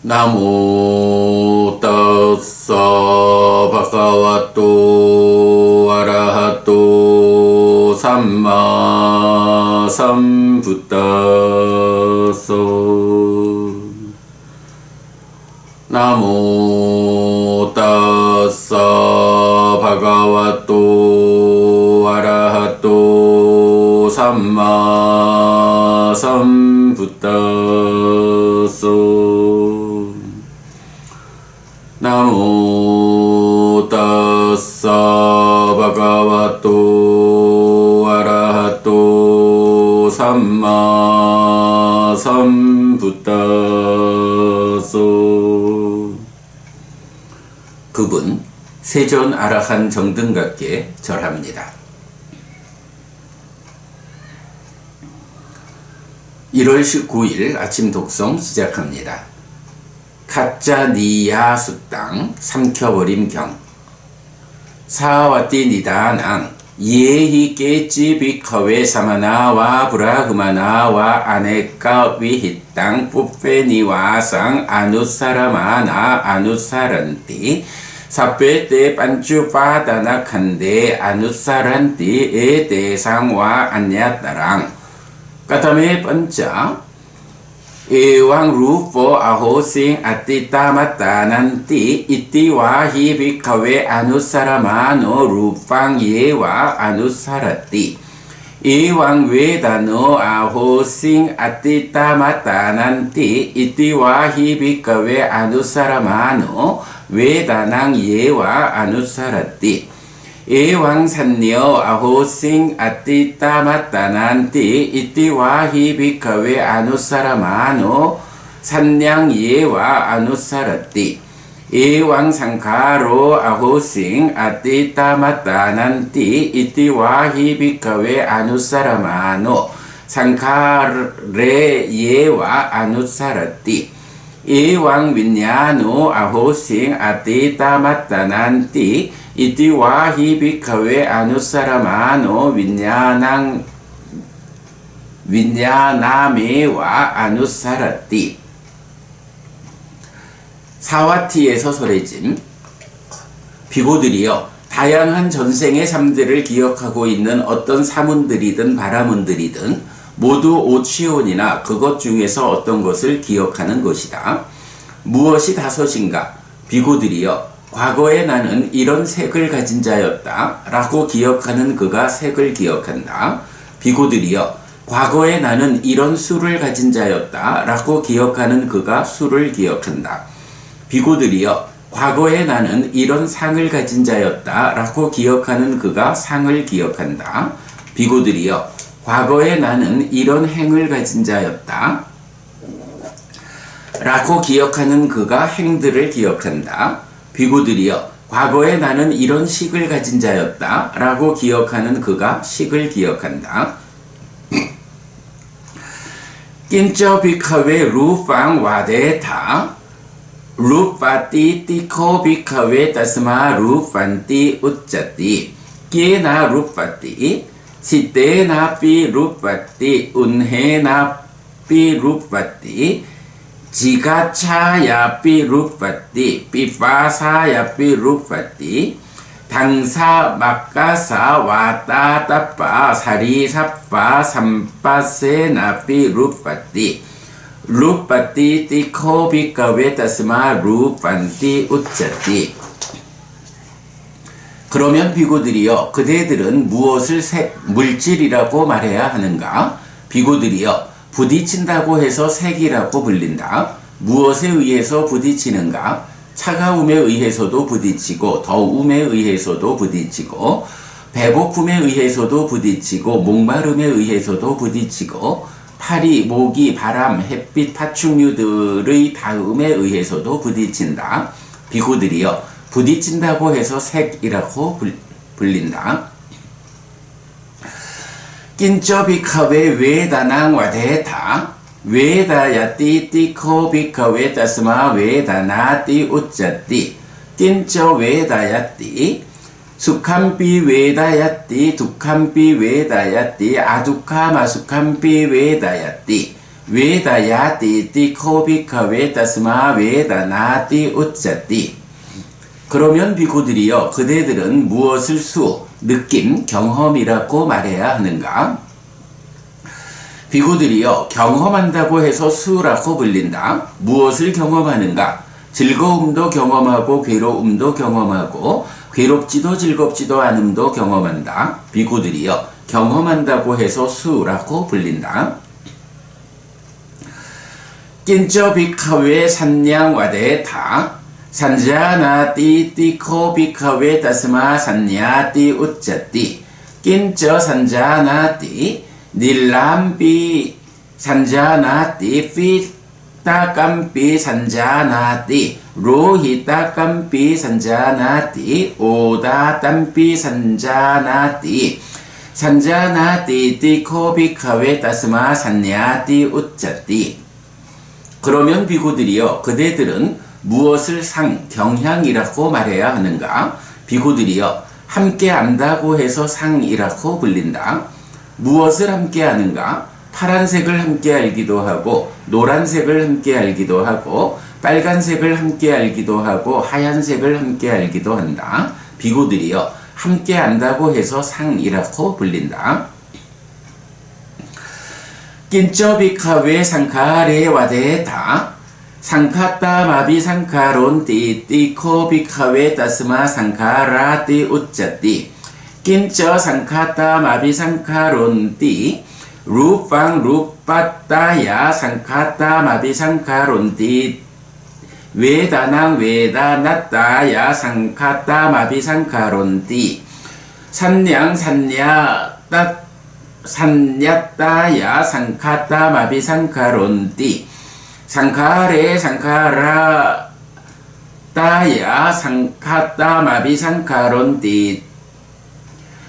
나모 따사 바가와또 아라하또 삼마 삼부따서 나모 따사 바가와또 아라하또 삼마 삼부따서 나모 따사 바가와또 아라하또 삼마 삼부따서. 그분 세존 아라한 정등각께 절합니다. 1월 19일 아침 독송 시작합니다. 가짜 니야 수땅 삼켜버림 경 사와띠 니다낭 예히 깨찌 비커웨 사마나와 브라흐마나와 아네까 위히땅 뿌페니와상 아누사라마나 아누사란띠 사페테 반주파다나 칸데 아누사란띠 에대상와 안야따랑 까타메 번짜 Ewang rupo ahosing atitamattananti itiwahi bhikkhave anusaramano rupang yewa anusarati. Ewang vedano ahosing atitamattananti itiwahi bhikkhave anusaramano vedanang yewa anusarati. Ewang sanyo ahosing atitamattananti itiwahi bhikkhave anusaramano sanyang yewa anusarati. Ewang sankharo ahosing atitamattananti itiwahi bhikkhave anusaramano sankhare yewa anusarati. Ewang vinyano ahosing atitamattananti itiwahi bhikkhave anusaramano vinyannamewa anusarati. 사와티에서 소래짐. 비고들이여 다양한 전생의 삶들을 기억하고 있는 어떤 사문들이든 바라문들이든 모두 오치온이나 그것 중에서 어떤 것을 기억하는 것이다. 무엇이 다섯인가? 비고들이여 과거에 나는 이런 색을 가진 자였다 라고 기억하는 그가 색을 기억한다. 비고들이여 과거에 나는 이런 수를 가진 자였다 라고 기억하는 그가 수를 기억한다. 비고들이여 과거에 나는 이런 상을 가진 자였다 라고 기억하는 그가 상을 기억한다. 비고들이여 과거에 나는 이런 행을 가진 자였다 라고 기억하는 그가 행들을 기억한다. 비고들이여 과거에 나는 이런 식을 가진 자였다 라고 기억하는 그가 식을 기억한다. 낀쩌 비카웨 루팡 와데타 루파띠 띠코 비카웨 따스마 루판띠 우짜띠 끼에나 루파띠 시테나 피 루파띠 운헤나 피 루파띠 지가차야 피 루파띠 피파사야 피 루파띠 당사 막가사 와따따빠 사리사빠 삼빠세나 피 루파띠 루파띠 띠코 비카웨 따스마 루판띠 우짜띠. 그러면 비고들이여 그대들은 무엇을 물질이라고 말해야 하는가? 비고들이여 부딪힌다고 해서 색이라고 불린다. 무엇에 의해서 부딪히는가? 차가움에 의해서도 부딪히고 더움에 의해서도 부딪히고 배고픔에 의해서도 부딪히고 목마름에 의해서도 부딪히고 파리, 모기, 바람, 햇빛, 파충류들의 닿음에 의해서도 부딪힌다. 비고들이여 부딪힌다고 해서 색이라고 불린다. 낀쩌 비카웨 웨다낭 와데타 웨다야띠 띠코 비카웨 따스마 웨다나띠 우짜띠 낀쩌 웨다야띠 수캄피 웨다야띠 두캄피 웨다야띠 아두카 마수캄피 웨다야띠 웨다 야띠 띠코 비카웨 따스마 웨다 나띠 우짜띠. 그러면 비구들이여 그대들은 무엇을 수, 느낌, 경험이라고 말해야 하는가? 비구들이여 경험한다고 해서 수라고 불린다. 무엇을 경험하는가? 즐거움도 경험하고 괴로움도 경험하고 괴롭지도 즐겁지도 않음도 경험한다. 비구들이여 경험한다고 해서 수라고 불린다. 낀저 비카웨 산냥와데타 산자나띠 띠코 비카웨 따스마 산야띠 우짜띠 낀저 산자나띠 닐람비 산자나띠 피따깜비 산자나띠 로히따깜비 산자나띠 오다땀비 산자나띠 산자나띠 띠코 비카웨 따스마 산야띠 우짜띠. 그러면 비구들이여 그대들은 무엇을 상, 경향이라고 말해야 하는가? 비구들이여 함께 안다고 해서 상이라고 불린다. 무엇을 함께 아는가? 파란색을 함께 알기도 하고 노란색을 함께 알기도 하고 빨간색을 함께 알기도 하고 하얀색을 함께 알기도 한다. 비구들이여 함께 안다고 해서 상이라고 불린다. 낀저 비카웨 상카레 와데타 상카따 마비 상카론띠 띠코 비카웨 따스마 상카라띠 우짜띠 낀저 상카따 마비 상카론띠 루팡 루빠따야 상카따 마비 상카론띠 웨다낭 웨다나따야 상카따 마비 상카론띠 산냥 산야따 산야따야 상카따 마비 상카론띠 상카레 상카라 따야 상카따 마비 상카론띠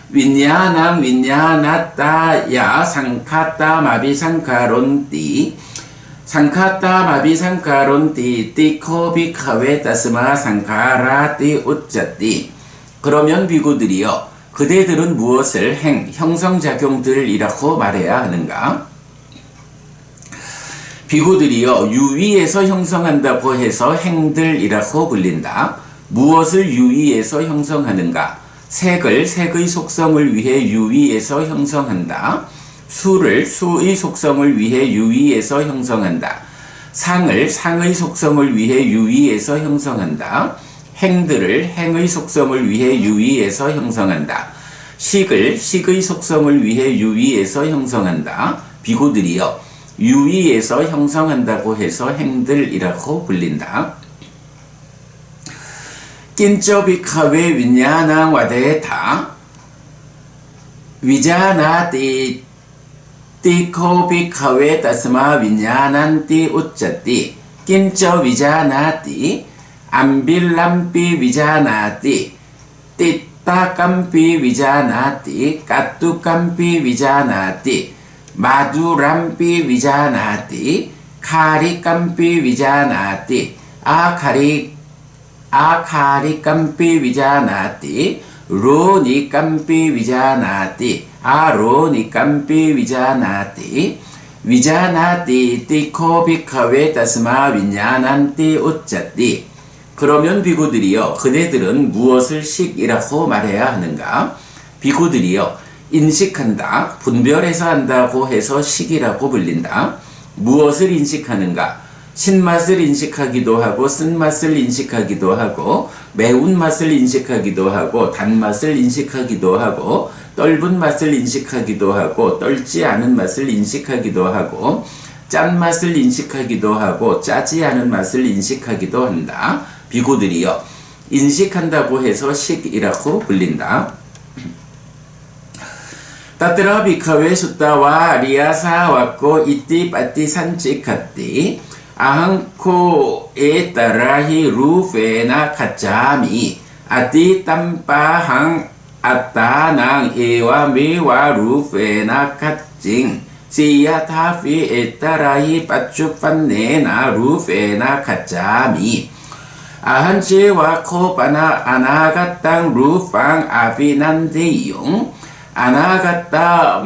윈야낭 윈야나따야 상카따 마비 상카론띠 상카따 마비 상카론띠 띠코 비카웨 따스마 상카라띠 우짜띠. 그러면 비구들이여 그대들은 무엇을 행, 형성작용들이라고 말해야 하는가? 비구들이여 유위에서 형성한다고 해서 행들이라고 불린다. 무엇을 유위에서 형성하는가? 색을 색의 속성을 위해 유위에서 형성한다. 수를 수의 속성을 위해 유위에서 형성한다. 상을 상의 속성을 위해 유위에서 형성한다. 행들을 행의 속성을 위해 유위에서 형성한다. 식을 식의 속성을 위해 유위에서 형성한다. 비구들이여 유위에서 형성한다고 해서 행들이라고 불린다. 낀저 비카웨 윈야낭 와데타 위자나띠 띠코 비카웨 따스마 윈야난띠 우짜띠 낀저 위자나띠 암빌람삐 위자나띠 띠따깜삐 위자나띠 까뚜깜삐 위자나띠 마두람삐 위자나띠 카리깜삐 위자나띠 아카리깜삐 위자나띠 로니깜삐 위자나띠 아로니깜삐 위자나띠 위자나띠 띠코 비카웨 따스마 윈야난띠 우짜띠. 그러면 비구들이여 그대들은 무엇을 식이라고 말해야 하는가? 비구들이여 인식한다, 분별해서 한다고 해서 식이라고 불린다. 무엇을 인식하는가? 신맛을 인식하기도 하고 쓴맛을 인식하기도 하고 매운맛을 인식하기도 하고 단맛을 인식하기도 하고 떫은 맛을 인식하기도 하고 떫지 않은 맛을 인식하기도 하고 짠맛을 인식하기도 하고 짜지 않은 맛을 인식하기도 한다. 비구들이여 인식한다고 해서 식이라고 불린다. 따뜨라 비카웨 숫다와 리아사 왔고 이띠 빠띠 산찍하띠 아항코에 따라히 루페나 카짜미 아띠 땀빠항 아따낭 에와 메와 루페나 카찡 시야타피에 따라히 빠쭈빤네나 루페나 카짜미 아한제와 코바나 아나가땅 루팡 아비난데용 아나가따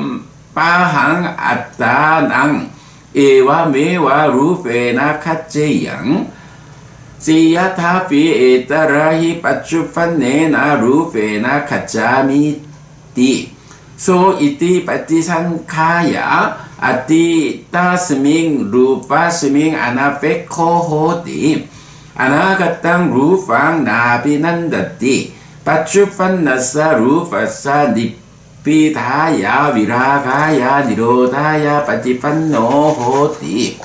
빠항 아따낭 에와 메와 루페나 카제양 시야타피 에따라히 빠쭈판네나 루페나 카자미띠 소 이띠 빠띠상카야 아띠 따스밍 루파스밍 아나페코호띠 아나가땅 루팡 나비난다띠 빠쭈판나사 루파사 니피다야 위라가야 니로다야 빠띠판노호띠.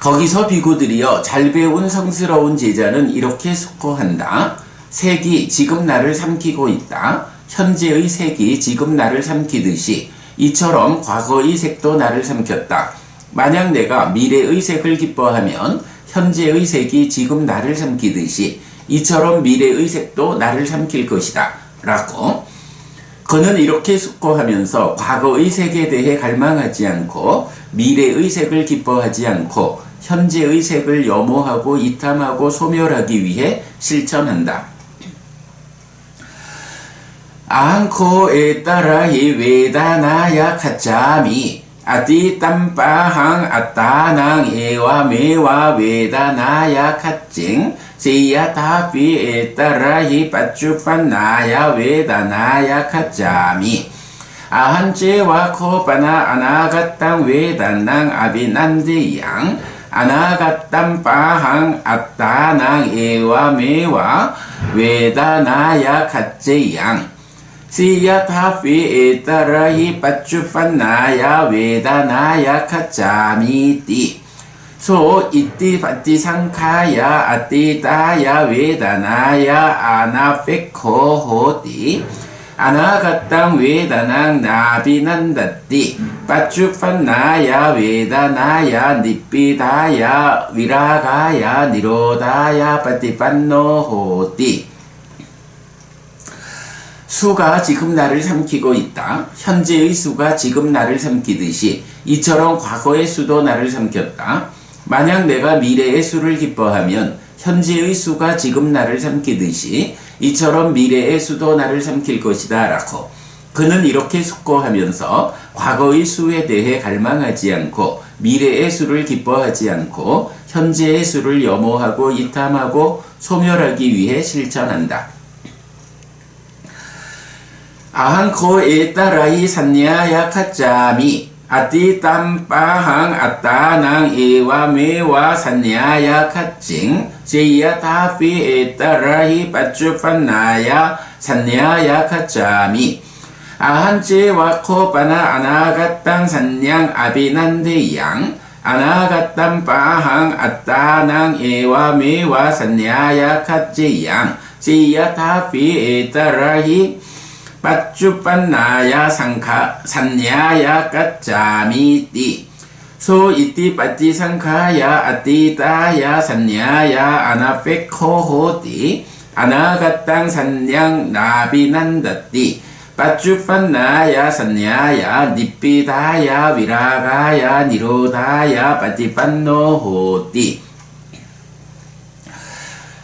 거기서 비구들이여 잘 배운 성스러운 제자는 이렇게 숙고한다. 색이 지금 나를 삼키고 있다. 현재의 색이 지금 나를 삼키듯이 이처럼 과거의 색도 나를 삼켰다. 만약 내가 미래의 색을 기뻐하면 현재의 색이 지금 나를 삼키듯이 이처럼 미래의 색도 나를 삼킬 것이다. 라고 그는 이렇게 숙고하면서 과거의 색에 대해 갈망하지 않고 미래의 색을 기뻐하지 않고 현재의 색을 염호하고 이탐하고 소멸하기 위해 실천한다. 앙코에 따라히 웨다나야 카자미 아디 땀빠항 아따낭 에와 메와 웨다나야 카찡 시야타피에 따라히 빠쭈판나야 웨다나야 카자미 아한제와 코바나 아나가땅 웨다낭 아비난데양 아나가땅 빠항 아따낭 에와 메와 웨다나야 카제양 시야타피 에따라히 빠쭈판나야 웨다나야 카자미띠 소 이띠 바띠상카야 아띠다야 웨다나야 아나페코호띠 아나가땅 웨다낭 나비난다띠 빠쭈판나야 웨다나야 니피다야 위라가야 니로다야 빠띠판노호띠. 수가 지금 나를 삼키고 있다. 현재의 수가 지금 나를 삼키듯이 이처럼 과거의 수도 나를 삼켰다. 만약 내가 미래의 수를 기뻐하면 현재의 수가 지금 나를 삼키듯이 이처럼 미래의 수도 나를 삼킬 것이다. 라고 그는 이렇게 숙고하면서 과거의 수에 대해 갈망하지 않고 미래의 수를 기뻐하지 않고 현재의 수를 염호하고 이탐하고 소멸하기 위해 실천한다. 아한코에 따라히 산냐야 카자미 아띠 땀빠항 아따낭 에와 메와 산냐야 카찡 제야타피에 따라히 빠쭈판나야 산냐야 카자미 아한제와 코바나 아나가땅 산냥 아비난데양 아나가땅 빠항 아따낭 에와 메와 산냐야 카제양 제야타피에 따라히 빠쭈판나야 산냐야 까짜미띠 소 이띠 빠띠상카야 아띠다야 산냐야 아나페코호띠 아나가땅 산냥 나비난다띠 빠쭈판나야 산냐야 니피다야 위라가야 니로다야 빠띠판노호띠.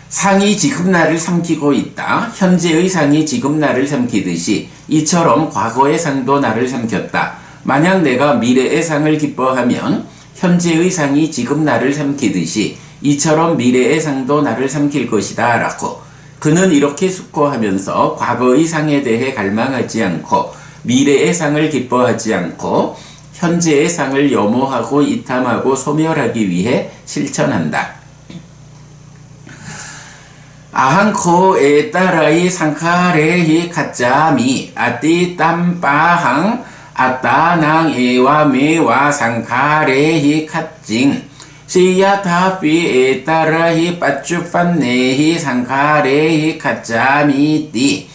상이 지금 나를 삼키고 있다. 현재의 상이 지금 나를 삼키듯이 이처럼 과거의 상도 나를 삼켰다. 만약 내가 미래의 상을 기뻐하면 현재의 상이 지금 나를 삼키듯이 이처럼 미래의 상도 나를 삼킬 것이다. 라고 그는 이렇게 숙고하면서 과거의 상에 대해 갈망하지 않고 미래의 상을 기뻐하지 않고 현재의 상을 염호하고 이탐하고 소멸하기 위해 실천한다. 아한코에 따라히 상카레히 카자미 아띠 땀빠항 아따낭 에와 메와 상카레히 카찡 시야타피에 따라히 빠쭈판네히 상카레히 카자미띠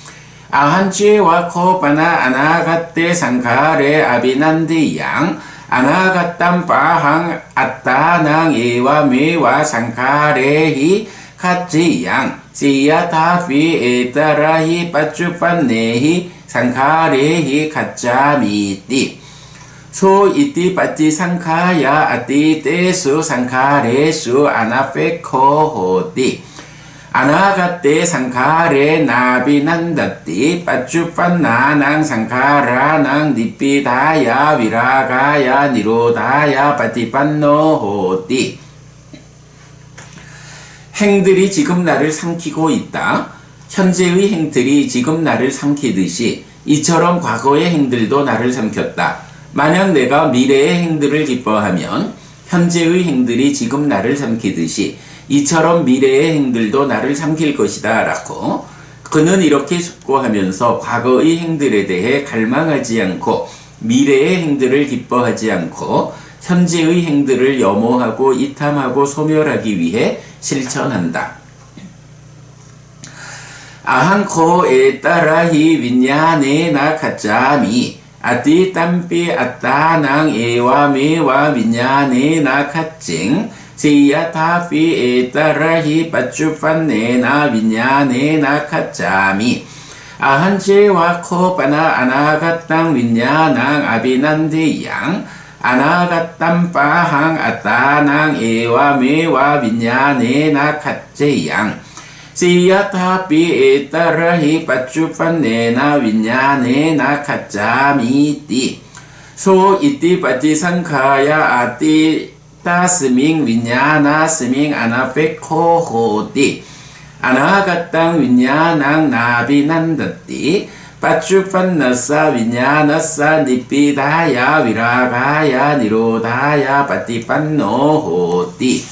아한제와 코바나 아나가떼 상카레 아비난데양 아나가땀 빠항 아따낭 에와 메와 상카레히 카지양 시야타피에 따라히 빠쭈판네히 상카레히 카자미띠 소 이띠 빠띠상카야 아띠떼수 상카레수 아나페코호띠 아나가떼 상카레 나비난다띠 빠쭈빤나낭 상카라낭 니삐다야 위라가야 니로다야 빠티빤노호띠. 행들이 지금 나를 삼키고 있다. 현재의 행들이 지금 나를 삼키듯이 이처럼 과거의 행들도 나를 삼켰다. 만약 내가 미래의 행들을 기뻐하면 현재의 행들이 지금 나를 삼키듯이 이처럼 미래의 행들도 나를 삼킬 것이다 라고 그는 이렇게 숙고하면서 과거의 행들에 대해 갈망하지 않고 미래의 행들을 기뻐하지 않고 현재의 행들을 염호하고 이탐하고 소멸하기 위해 실천한다. 아한코에 따라히 윈야네 나카짜미 아띠 땀삐 아따낭 에와메와 윈야네 나카찡 시야타피에 따라히 빠쭈판네나 윈야네나 카짜미 아한제와 코바나 아나가땅 윈야낭 아비난데양 아나가땅 빠항 아따낭 에와메와 윈야네나 카제양 시야타피에 따라히 빠쭈판네나 윈야네나 카짜미띠 소 이띠 빠티상카야 아띠 따스밍 윈야나 스밍 아나페코호띠 아나가땅 윈야낭 나비난다띠 빠쭈판나사 윈야나사 니삐다야 위라가야 니로다야 빠티빤노호띠.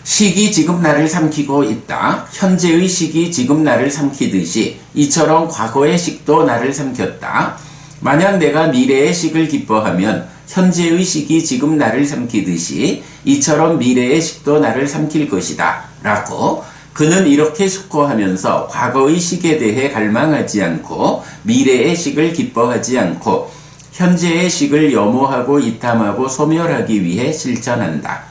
시기 지금 나를 삼키고 있다. 현재의 시기 지금 나를 삼키듯이 이처럼 과거의 식도 나를 삼켰다. 만약 내가 미래의 식을 기뻐하면 현재의 식이 지금 나를 삼키듯이 이처럼 미래의 식도 나를 삼킬 것이다 라고 그는 이렇게 숙고하면서 과거의 식에 대해 갈망하지 않고 미래의 식을 기뻐하지 않고 현재의 식을 염호하고 이탐하고 소멸하기 위해 실천한다.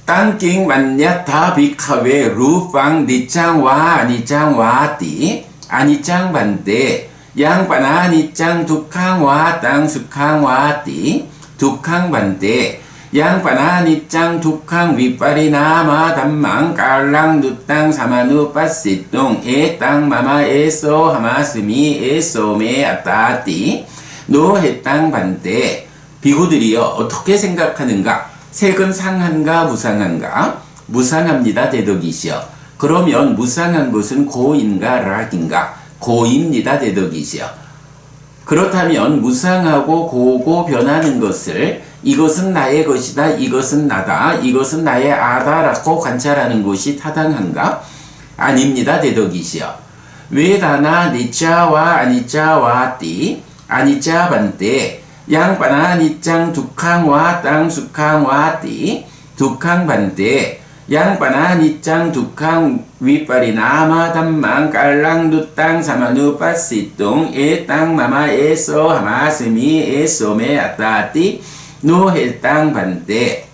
땅깅 만냐타 비카웨 루팡 니짱와 아니짱와띠 아니짱 반대 양바나 아니짱 두캉와 땅 수캉와띠 두캉 반대 양바나 아니짱 두캉 윗바리나마 담망 깔랑 누땅 사마누 빠시똥 에땅 마마 에소 하마스미 에소메 아따띠 노해 땅 반대. 비구들이여 어떻게 생각하는가? 색은 상한가 무상한가? 무상합니다 대덕이시여. 그러면 무상한 것은 고인가 락인가? 고입니다 대덕이시여. 그렇다면 무상하고 고고 변하는 것을 이것은 나의 것이다, 이것은 나다, 이것은 나의 아다라고 관찰하는 것이 타당한가? 아닙니다 대덕이시여. 외다나 니짜와 아니짜와 띠 아니짜 반대 양바나 아니짱 두캉와 땅 수캉와 띠 두캉 반대 양바나 니짱 두캉 윗바리 나마 담망 깔랑 두땅 사마누 빠시똥 에땅 마마 에소 하마스미 에소메 아따띠 노해 땅 반대.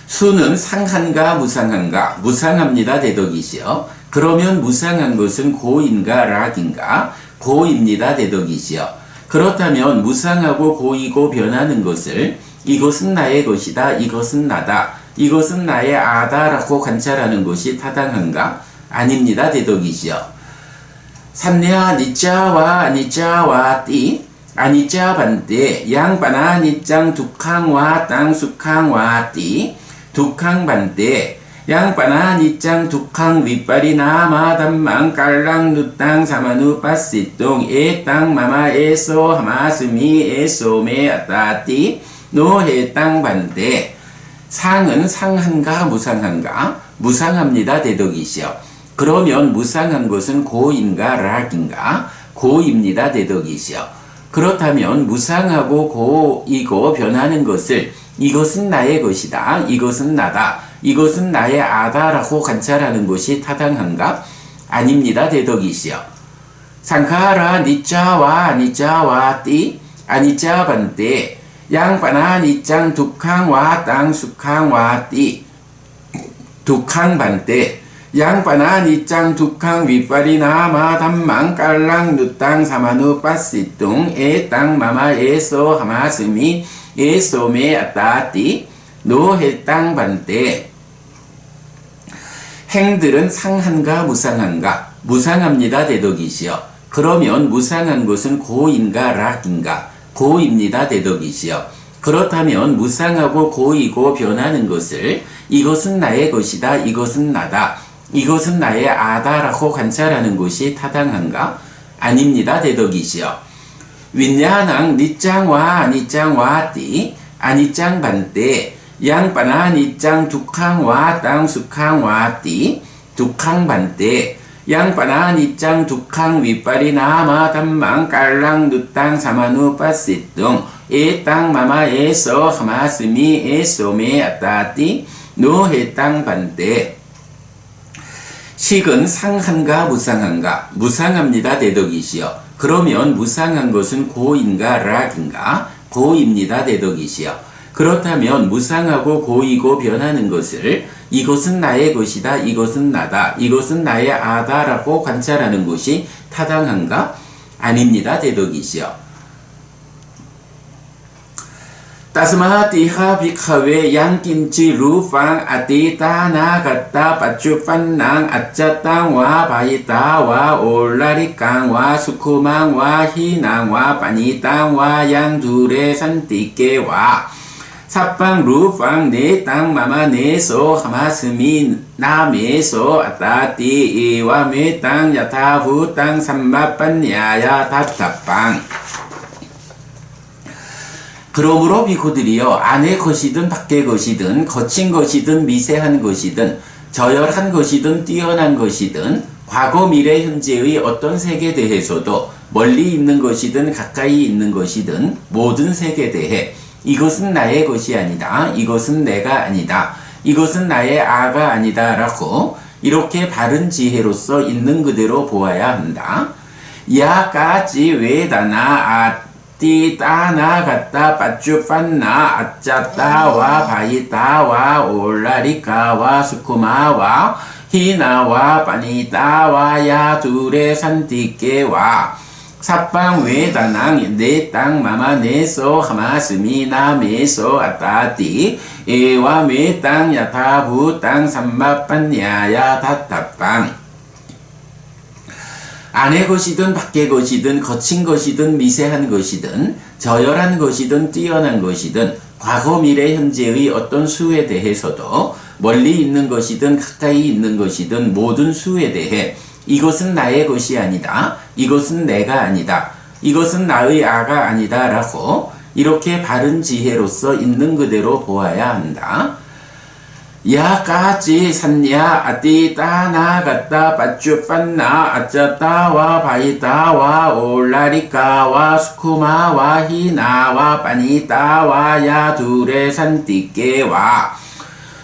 수는 상한가 무상한가? 무상합니다 대덕이시여. 그러면 무상한 것은 고인가 락인가? 고입니다 대덕이시여. 그렇다면 무상하고 고이고 변하는 것을 이것은 나의 것이다, 이것은 나다, 이것은 나의 아다라고 관찰하는 것이 타당한가? 아닙니다 대덕이시여. 산내아 니짜와 아니짜와 띠 아니짜 반대 양바나 아니짱 두캉와 땅 수캉와 띠 두캉 반대 양바나 아니짱 두캉 윗바리 나마 담망 깔랑 누땅 사마누 빠시똥 에땅 마마 에소 하마스미 에소메 아따띠 노해 땅 반대. 상은 상한가 무상한가? 무상합니다 대덕이시여. 그러면 무상한 것은 고인가 락인가? 고입니다 대덕이시여. 그렇다면 무상하고 고이고 변하는 것을 이것은 나의 것이다, 이것은 나다, 이것은 나의 아다라고 관찰하는 것이 타당한가? 아닙니다 대덕이시여. 상카라 니짜와 아니짜와 띠 아니짜 반대 양바나 니짱 두캉와 땅 수캉와 띠 두캉 반대 양파나 니짱 두캉 윗발이나 마담망 깔랑 누땅 사마누 빠시뚱 에땅 마마 에소 하마스미 에소메 아따띠 노해땅 반대. 행들은 상한가 무상한가? 무상합니다 대덕이시여. 그러면 무상한 것은 고인가 락인가? 고입니다 대덕이시여. 그렇다면 무상하고 고이고 변하는 것을 이것은 나의 것이다, 이것은 나다, 이것은 나의 아다라고 관찰하는 것이 타당한가? 아닙니다 대덕이시여. 윈야낭 니짱와 아니짱와 띠 아니짱 반대 양빠나 니짱 두캉와 땅 수캉와 띠 두캉 반대 양빠나 니짱 두캉 윗발이나 마담망 깔랑 누땅 사마누 빠시뚱 에땅 마마 에서 하마스미 에소메 아따띠 노해땅 반대. 식은 상한가 무상한가? 무상합니다 대덕이시여. 그러면 무상한 것은 고인가 락인가? 고입니다 대덕이시여. 그렇다면 무상하고 고이고 변하는 것을 이것은 나의 것이다, 이것은 나다, 이것은 나의 아다라고 관찰하는 것이 타당한가? 아닙니다 대덕이시여. 따스마 띠하 비카웨 양김치 루팡 아띠따 나갔다 빠쭈판낭 아짜땅와 바이따와 올라리깡와 수쿠망와 희낭와 빠니땅와 양두레 산띠께와 삽방 루팡 네땅 마마 네소 하마스미 나메소 아따띠 이와 메땅 야타부땅 삼마빤야야 다타빵. 그러므로 비코들이여 안의 것이든 밖의 것이든 거친 것이든 미세한 것이든 저열한 것이든 뛰어난 것이든 과거 미래 현재의 어떤 색에 대해서도 멀리 있는 것이든 가까이 있는 것이든 모든 색에 대해 이것은 나의 것이 아니다, 이것은 내가 아니다, 이것은 나의 아가 아니다 라고 이렇게 바른 지혜로서 있는 그대로 보아야 한다. 야까지 외다나 띠따나 갔다 빠쭈판나 아짜따와 바이따와 올라리까와 수쿠마와 히나와 빠니따와 야두레 산띠께와 삽방 외다낭 네땅 마마 네소 하마스미 나메소 아따띠 에와 메땅 야타부 땅 삼마빤야야 다타빵. 안의 것이든 밖의 것이든 거친 것이든 미세한 것이든 저열한 것이든 뛰어난 것이든 과거 미래 현재의 어떤 수에 대해서도 멀리 있는 것이든 가까이 있는 것이든 모든 수에 대해 이것은 나의 것이 아니다, 이것은 내가 아니다, 이것은 나의 아가 아니다 라고 이렇게 바른 지혜로서 있는 그대로 보아야 한다. 야까지 산야 아띠따나 갔다 빠쭈판나 아짜따와 바이따와 올라리까와 수쿠마와 히나와 빠니따와 야두레 산띠께와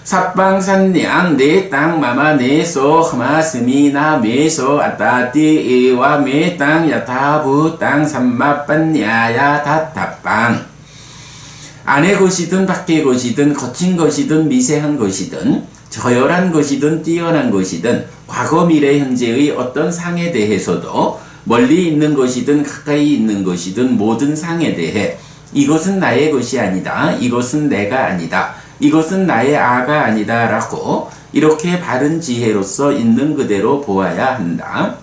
삽방산냥 네땅 마마 네소 하마스미 나메소 아따띠 이와 메땅 야타부 땅 삼마빤야야 다타빵. 안의 것이든 밖의 것이든 거친 것이든 미세한 것이든 저열한 것이든 뛰어난 것이든 과거 미래 현재의 어떤 상에 대해서도 멀리 있는 것이든 가까이 있는 것이든 모든 상에 대해 이것은 나의 것이 아니다, 이것은 내가 아니다, 이것은 나의 아가 아니다 라고 이렇게 바른 지혜로서 있는 그대로 보아야 한다.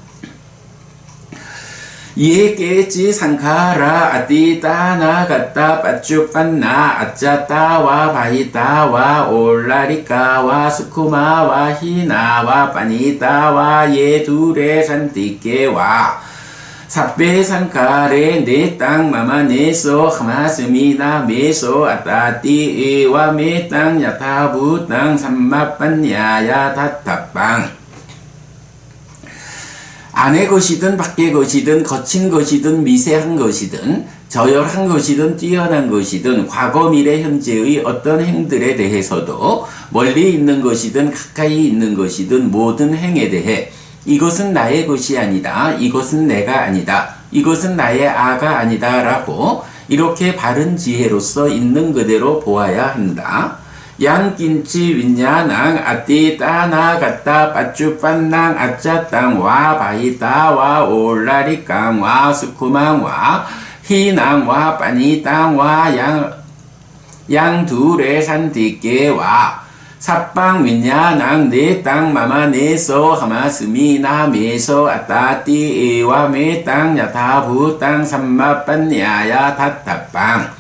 예께지 상카라 아띠따나 갔다 빠쭈판나 아짜따와 바이따와 올라리까와 수쿠마와 히나와 빠니따와 예두레 산띠께와 삽배 상카레 네땅 마마 네소 하마스미 나메소 아따띠 이와 메땅 야타부 땅 삼마빤야야 다타빵. 안의 것이든 밖의 것이든 거친 것이든 미세한 것이든 저열한 것이든 뛰어난 것이든 과거 미래 현재의 어떤 행들에 대해서도 멀리 있는 것이든 가까이 있는 것이든 모든 행에 대해 이것은 나의 것이 아니다, 이것은 내가 아니다, 이것은 나의 아가 아니다 라고 이렇게 바른 지혜로서 있는 그대로 보아야 한다. 양긴치 윈야낭 아띠 따나 갔다 빠쭈 빤낭 아짜 땅와 바이따 와 올라리 깡와 수쿠망 와 희낭 와 빠니 땅와 양 둘의 산디께 와 삽방 윈야낭 네 땅 마마 네소 하마스미 나 메소 아따띠 에와 메 땅 야타부 땅 삼마 빤야야 타타빵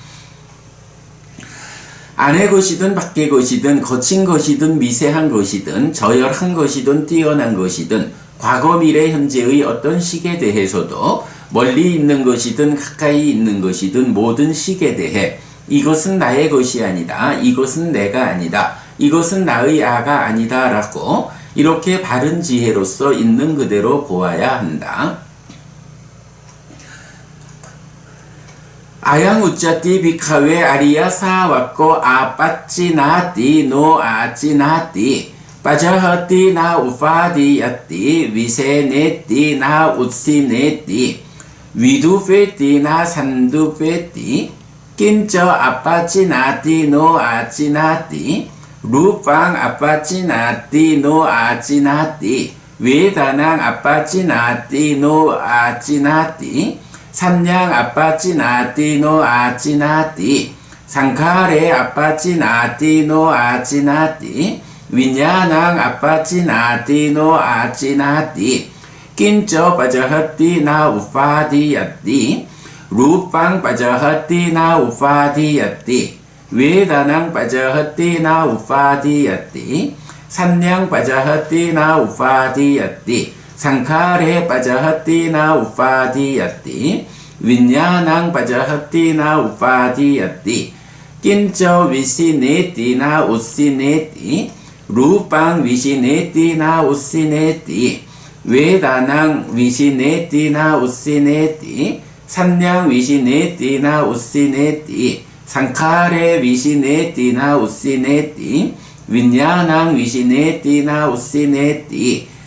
안의 것이든 밖의 것이든 거친 것이든 미세한 것이든 저열한 것이든 뛰어난 것이든 과거 미래 현재의 어떤 식에 대해서도 멀리 있는 것이든 가까이 있는 것이든 모든 식에 대해 이것은 나의 것이 아니다. 이것은 내가 아니다. 이것은 나의 아가 아니다. 라고 이렇게 바른 지혜로서 있는 그대로 보아야 한다. 아양 우짜띠 비카웨 아리야 사왔고 아빠찌나띠 노아찌나띠 빠자하띠 나 우파디야띠 위세네띠 나 우시네띠 위두페띠 나 산두페띠 낀저 아빠찌나띠 노아찌나띠 루팡 아빠찌나띠 노아찌나띠 외다낭 아빠찌나띠 노아찌나띠 산양 아빠찌나띠 노아찌나띠 상카레 아빠찌나띠 노아찌나띠 윈야낭 아빠찌나띠 노아찌나띠 낀저 빠자하띠 나 우파디야띠 루팡 빠자하띠 나 우파디야띠 외다낭 빠자하띠 나 우파디야띠 산양 빠자하띠 나 우파디야띠 상카레 빠자하띠 나 우파디야띠 윈야낭 빠자하띠 나 우파디야띠 낀저 위시네띠 나 우시네띠 루팡 위시네띠 나 우시네띠 외다낭 위시네띠 나 우시네띠 산양 위시네띠 나 우시네띠 상카레 위시네띠 나 우시네띠 윈야낭 위시네띠 나 우시네띠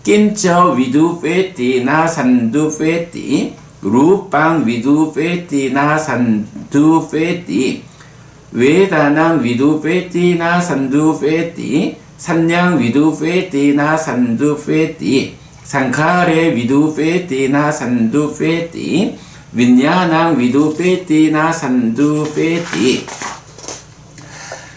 낀저 위두페띠 나 산두페띠 루팡 위두페띠 나 산두페띠 외다낭 위두페띠 나 산두페띠 산양 위두페띠 나 산두페띠 상카레 위두페띠 나 산두페띠 윈야낭 위두페띠 나 산두페띠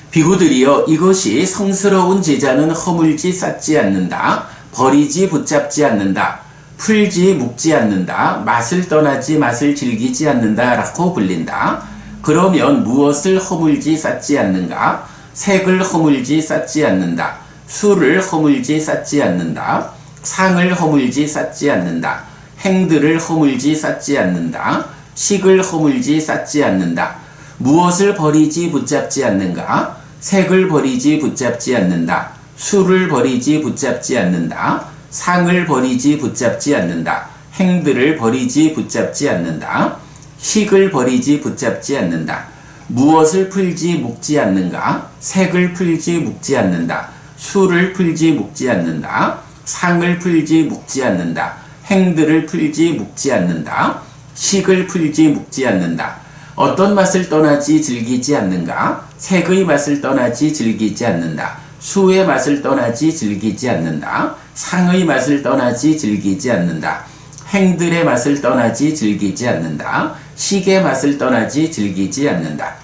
비구들이여 이것이 성스러운 제자는 허물지 쌓지 않는다. 버리지 붙잡지 않는다. 풀지 묶지 않는다. 맛을 떠나지 맛을 즐기지 않는다 라고 불린다. 그러면 무엇을 허물지 쌓지 않는가? 색을 허물지 쌓지 않는다. 술을 허물지 쌓지 않는다. 상을 허물지 쌓지 않는다. 행들을 허물지 쌓지 않는다. 식을 허물지 쌓지 않는다. 무엇을 버리지 붙잡지 않는가? 색을 버리지 붙잡지 않는다. 술을 버리지 붙잡지 않는다. 상을 버리지 붙잡지 않는다. 행들을 버리지 붙잡지 않는다. 식을 버리지 붙잡지 않는다. 무엇을 풀지 묶지 않는가? 색을 풀지 묶지 않는다. 술을 풀지 묶지 않는다. 상을 풀지 묶지 않는다. 행들을 풀지 묶지 않는다. 식을 풀지 묶지 않는다. 어떤 맛을 떠나지 즐기지 않는가? 색의 맛을 떠나지 즐기지 않는다. 수의 맛을 떠나지 즐기지 않는다. 상의 맛을 떠나지 즐기지 않는다. 행들의 맛을 떠나지 즐기지 않는다. 식의 맛을 떠나지 즐기지 않는다.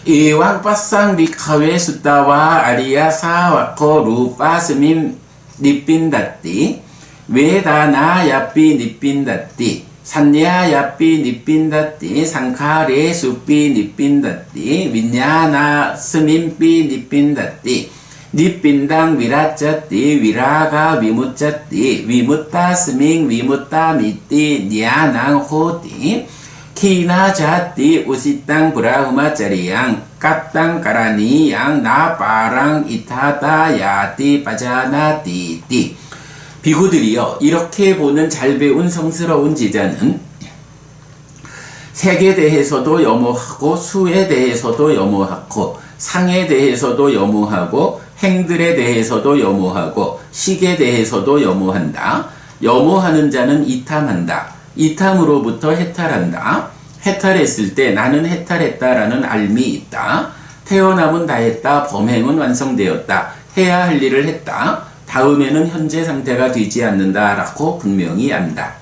이왕 빠쌍 비카웨 수따와 아리야 사와코 루빠스민 니빈다띠 외다나 야삐 니빈다띠 산야 야삐 니빈다띠 상카레 수삐 니빈다띠 윈야나 스민삐 니빈다띠 니빈당 위라짜띠 위라가 위무짜띠 위무따 스밍 위무따 미띠 냐낭 호띠 키나 자띠 우시땅 브라흐마 짜리양 까땅 까라니양 나빠랑 이타다 야띠 빠자나 띠띠 비구들이여 이렇게 보는 잘 배운 성스러운 제자는 색에 대해서도 염오하고 수에 대해서도 염오하고 상에 대해서도 염오하고 행들에 대해서도 염오하고 식에 대해서도 염오한다. 염오하는 자는 이탐한다. 이탐으로부터 해탈한다. 해탈했을 때 나는 해탈했다라는 알미 있다. 태어남은 다했다. 범행은 완성되었다. 해야 할 일을 했다. 다음에는 현재 상태가 되지 않는다라고 분명히 안다.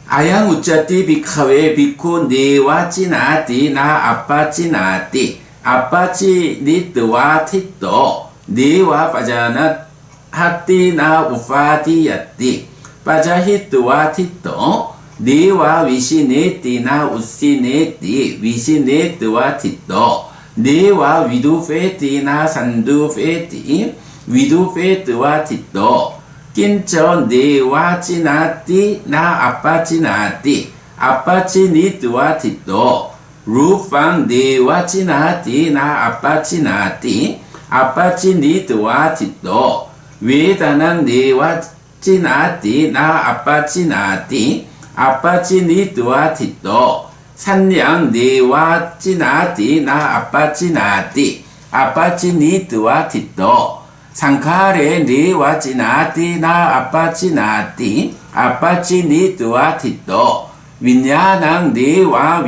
아양 우짜띠 비카웨 비쿠 네와 찌나띠 나 아빠 찌나띠 아빠 찌니뜨와 티떠 네와 빠자나 하띠 나 우파디 야띠 빠자히뜨와 티떠 네와 위시네띠 나 우시네띠 위시네뜨와 티떠 네와 위두페띠 나 산두페띠 위두페뜨와 티떠 낀저 네와 찌나띠 나 아빠 찌나띠 아빠 찌니뜨와 티떠 루팡 네와 찌나띠 나 아빠 찌나띠 아빠 찌니뜨와 티떠 외다난 네와 찌나띠 나 아빠 찌나띠 아빠 찌니뜨와 티떠 산량 네와 찌나띠 나 아빠 찌나띠 아빠 찌니뜨와 티떠 상카레 네와 찌나띠 나 아빠 찌나띠 아빠 찌니뜨와 티떠 윈야낭 네와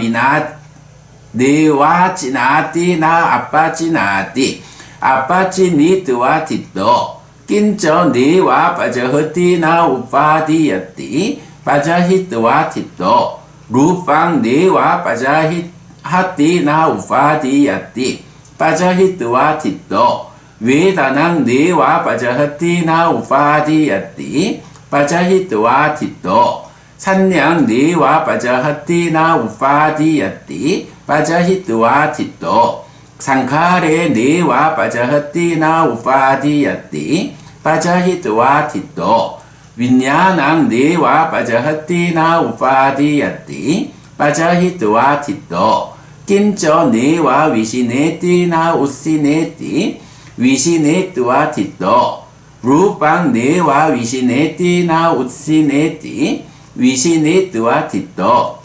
네와 찌나띠 나 아빠 찌나띠 아빠 찌니뜨와 티떠 낀저 네와 빠자흐띠 나 우파디야띠 빠자히뜨와 티떠 루팡 네와 빠자히하띠 나 우파디야띠 빠자히뜨와 티떠 외다낭 네와 빠자흐띠 나 우파디야띠 빠자히뜨와 티떠 산량 네와 빠자흐띠 나 우파디야띠 빠자히뜨와 티떠 상카레 네와 빠자흐띠 나 우파디야띠 빠자히뜨와 티떠 윈야낭 네와 빠자흐띠 나 우파디야띠 빠자히뜨와 티떠 낀저 네와 위시네띠 나 우시네띠 위시네뜨와 티떠 루팡 네와 위시네띠 나 우시네띠 위시네뜨와 티떠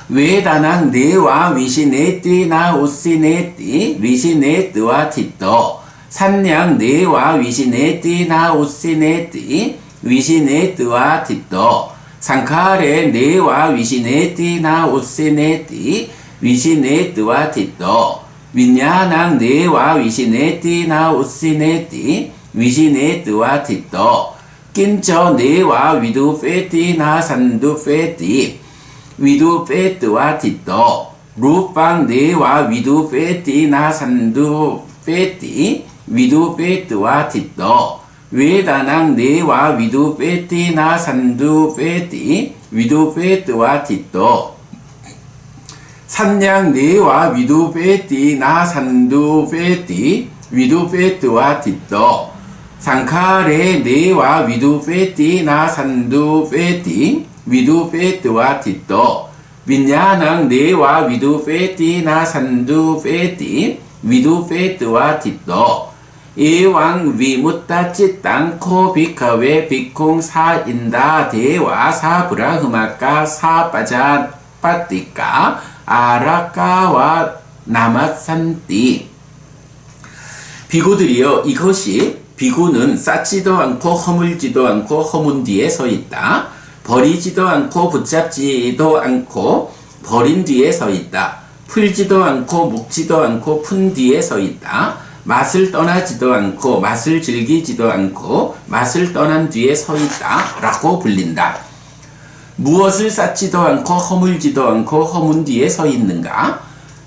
외다낭 네와 위시네띠 나 우시네띠 위시네뜨와 티떠 산량 네와 위시네띠 나 우시네띠 위시네뜨와 티떠 상카레 네와 위시네띠 나 우시네띠 위시네뜨와 티떠 윈야낭 네와 위시네띠 나 우시네띠 위시네뜨와 티떠 낀저 네와 위두페띠 나 산두페띠 위두페뜨와 티떠 루팡 네와 위두페띠 나 산두페띠 위두페뜨와 티떠 외다낭 네와 위두페띠 나 산두페띠 위두페뜨와 티떠 산량 네와 위두페띠 나 산두페띠 위두페뜨와 티떠 상카레 네와 위두페띠 나 산두페띠 위두페뜨와 티떠 윈야낭 네와 위두페띠 나 산두페띠 위두페뜨와 티떠 이왕 위무따찌 땅코 비카웨 비콩 사인다 대와 사브라흐마까 사빠자 빠띠까 아라까와 나마산띠 비구들이여 이것이 비구는 쌓지도 않고 허물지도 않고 허문 뒤에 서 있다. 버리지도 않고 붙잡지도 않고 버린 뒤에 서 있다. 풀지도 않고 묶지도 않고 푼 뒤에 서 있다. 맛을 떠나지도 않고 맛을 즐기지도 않고 맛을 떠난 뒤에 서 있다 라고 불린다. 무엇을 쌓지도 않고 허물지도 않고 허문 뒤에 서 있는가?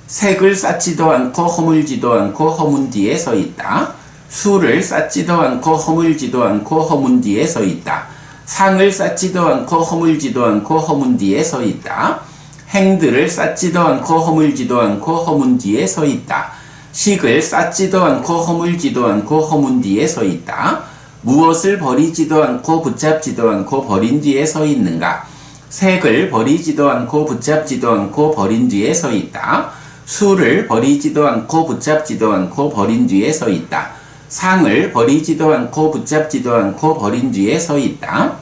색을 쌓지도 않고 허물지도 않고 허문 뒤에 서 있다. 술을 쌓지도 않고 허물지도 않고 허문 뒤에 서 있다. 상을 쌓지도 않고 허물지도 않고 허문 뒤에 서 있다. 행들을 쌓지도 않고 허물지도 않고 허문 뒤에 서 있다. 식을 쌓지도 않고 허물지도 않고 허문 뒤에 서 있다. 무엇을 버리지도 않고 붙잡지도 않고 버린 뒤에 서 있는가? 색을 버리지도 않고 붙잡지도 않고 버린 뒤에 서 있다. 술을 버리지도 않고 붙잡지도 않고 버린 뒤에 서 있다. 상을 버리지도 않고 붙잡지도 않고 버린 뒤에 서 있다.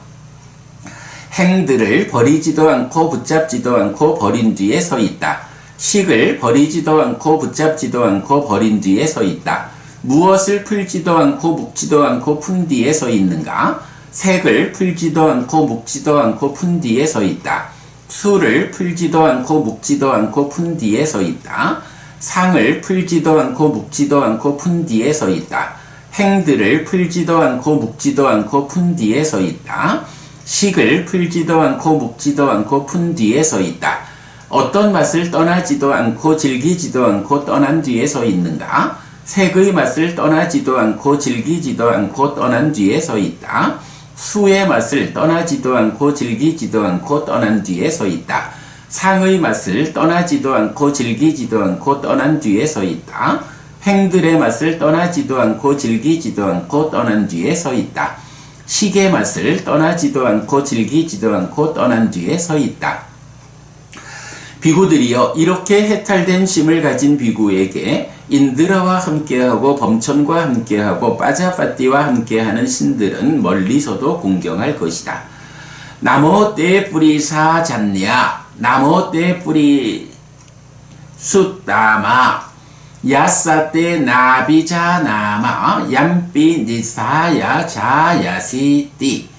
행들을 버리지도 않고 붙잡지도 않고 버린 뒤에 서 있다. 식을 버리지도 않고 붙잡지도 않고 버린 뒤에 서 있다. 무엇을 풀지도 않고 묶지도 않고 푼 뒤에 서 있는가? 색을 풀지도 않고 묶지도 않고 푼 뒤에 서 있다. 수를 풀지도 않고 묶지도 않고 푼 뒤에 서 있다. 상을 풀지도 않고 묶지도 않고 푼 뒤에 서 있다. 행들을 풀지도 않고 묶지도 않고 푼 뒤에 서 있다. 식을 풀지도 않고 묶지도 않고 푼 뒤에 서 있다. 어떤 맛을 떠나지도 않고 즐기지도 않고 떠난 뒤에 서 있는가? 색의 맛을 떠나지도 않고 즐기지도 않고 떠난 뒤에 서 있다. 수의 맛을 떠나지도 않고 즐기지도 않고 떠난 뒤에 서 있다. 상의 맛을 떠나지도 않고 즐기지도 않고 떠난 뒤에 서 있다. 행들의 맛을 떠나지도 않고 즐기지도 않고 떠난 뒤에 서 있다. 식의 맛을 떠나지도 않고 즐기지도 않고 떠난 뒤에 서 있다. 비구들이여, 이렇게 해탈된 심을 가진 비구에게 인드라와 함께하고 범천과 함께하고 빠자파띠와 함께하는 신들은 멀리서도 공경할 것이다. 나모 때 뿌리 사잔냐, 나모 때 뿌리 숫다마, 야사 때 나비자 나마, 얌삐 니사야 자야시띠.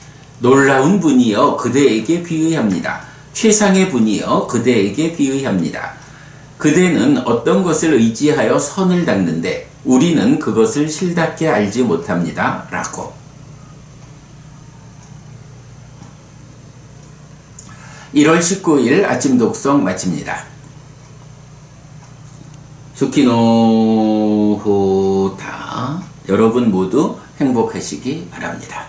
놀라운 분이여 그대에게 비의합니다. 최상의 분이여 그대에게 비의합니다. 그대는 어떤 것을 의지하여 선을 닦는데 우리는 그것을 실답게 알지 못합니다. 라고. 1월 19일 아침 독성 마칩니다. 수키노 호타. 여러분 모두 행복하시기 바랍니다.